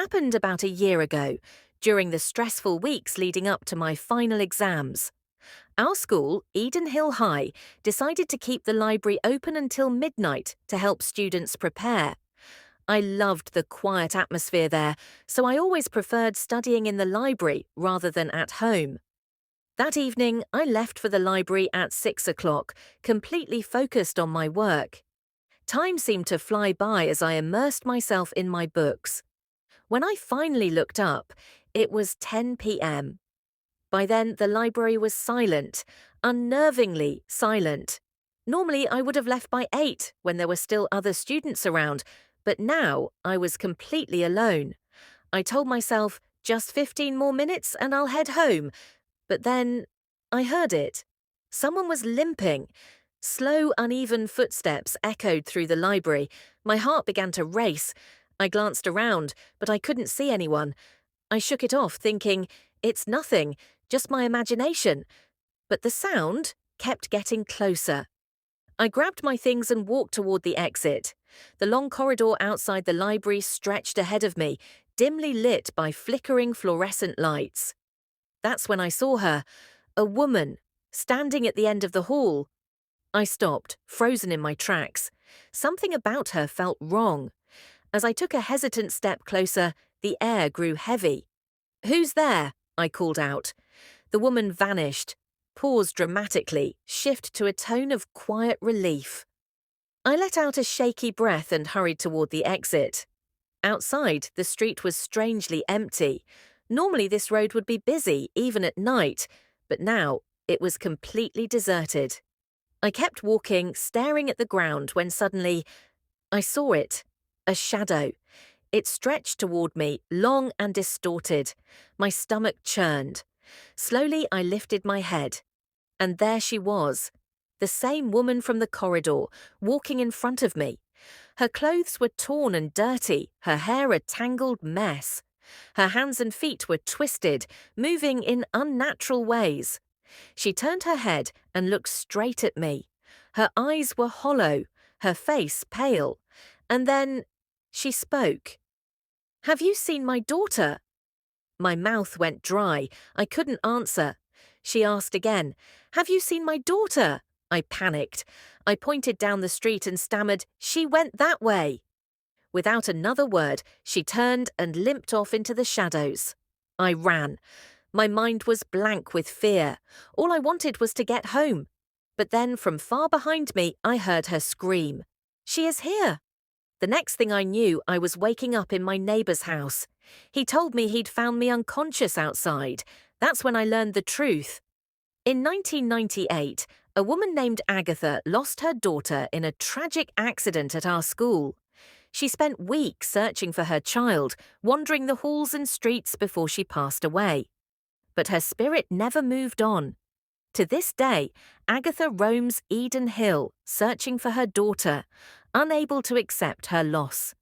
happened about a year ago, during the stressful weeks leading up to my final exams. Our school, Eden Hill High, decided to keep the library open until midnight to help students prepare. I loved the quiet atmosphere there, so I always preferred studying in the library rather than at home. That evening, I left for the library at 6 o'clock, completely focused on my work. Time seemed to fly by as I immersed myself in my books. When I finally looked up, it was 10 p.m. By then, the library was silent, unnervingly silent. Normally, I would have left by 8 when there were still other students around, but now I was completely alone. I told myself, just 15 more minutes and I'll head home. But then I heard it. Someone was limping. Slow, uneven footsteps echoed through the library. My heart began to race. I glanced around, but I couldn't see anyone. I shook it off, thinking, it's nothing, just my imagination. But the sound kept getting closer. I grabbed my things and walked toward the exit. The long corridor outside the library stretched ahead of me, dimly lit by flickering fluorescent lights. That's when I saw her, a woman, standing at the end of the hall. I stopped, frozen in my tracks. Something about her felt wrong. As I took a hesitant step closer, the air grew heavy. "Who's there?" I called out. The woman vanished, paused dramatically, shift to a tone of quiet relief. I let out a shaky breath and hurried toward the exit. Outside, the street was strangely empty. Normally this road would be busy, even at night, but now it was completely deserted. I kept walking, staring at the ground, when suddenly I saw it. A shadow. It stretched toward me, long and distorted. My stomach churned. Slowly I lifted my head. And there she was. The same woman from the corridor, walking in front of me. Her clothes were torn and dirty, her hair a tangled mess. Her hands and feet were twisted, moving in unnatural ways. She turned her head and looked straight at me. Her eyes were hollow, her face pale. And then she spoke. "Have you seen my daughter?" My mouth went dry. I couldn't answer. She asked again, "Have you seen my daughter?" I panicked. I pointed down the street and stammered, "She went that way." Without another word, she turned and limped off into the shadows. I ran. My mind was blank with fear. All I wanted was to get home. But then, from far behind me, I heard her scream, "She is here!" The next thing I knew, I was waking up in my neighbour's house. He told me he'd found me unconscious outside. That's when I learned the truth. In 1998, a woman named Agatha lost her daughter in a tragic accident at our school. She spent weeks searching for her child, wandering the halls and streets before she passed away. But her spirit never moved on. To this day, Agatha roams Eden Hill, searching for her daughter, unable to accept her loss.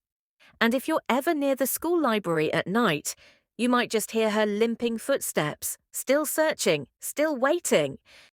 And if you're ever near the school library at night, you might just hear her limping footsteps, still searching, still waiting.